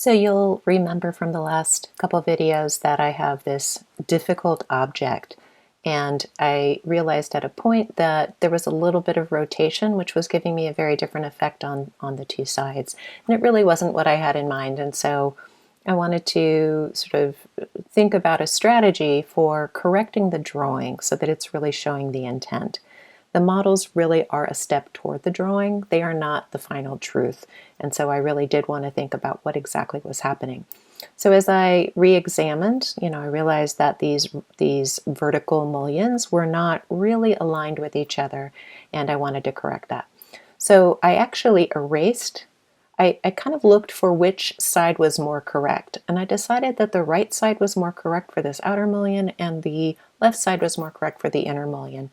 So you'll remember from the last couple videos that I have this difficult object, and I realized at a point that there was a little bit of rotation which was giving me a very different effect on the two sides, and it really wasn't what I had in mind. And so I wanted to sort of think about a strategy for correcting the drawing so that it's really showing the intent. The models really are a step toward the drawing. They are not the final truth. And so I really did want to think about what exactly was happening. So as I re-examined, I realized that these vertical mullions were not really aligned with each other, and I wanted to correct that. So I actually erased. I kind of looked for which side was more correct, and I decided that the right side was more correct for this outer mullion and the left side was more correct for the inner mullion.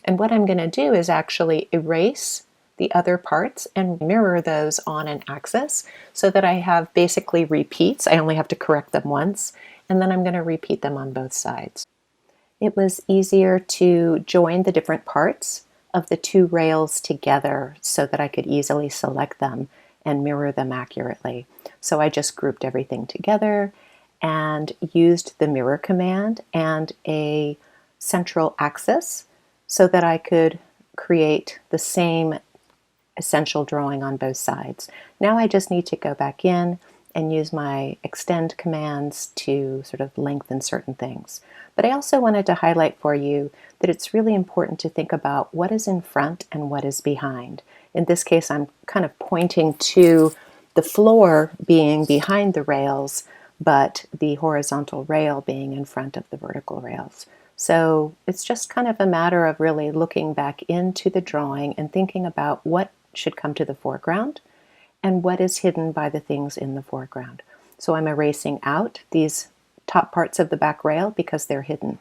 And what I'm going to do is actually erase the other parts and mirror those on an axis so that I have basically repeats. I only have to correct them once, and then I'm going to repeat them on both sides. It was easier to join the different parts of the two rails together so that I could easily select them and mirror them accurately. So I just grouped everything together and used the mirror command and a central axis so that I could create the same essential drawing on both sides. Now I just need to go back in and use my extend commands to sort of lengthen certain things. But I also wanted to highlight for you that it's really important to think about what is in front and what is behind. In this case, I'm kind of pointing to the floor being behind the rails, but the horizontal rail being in front of the vertical rails. So it's just kind of a matter of really looking back into the drawing and thinking about what should come to the foreground and what is hidden by the things in the foreground. So I'm erasing out these top parts of the back rail because they're hidden.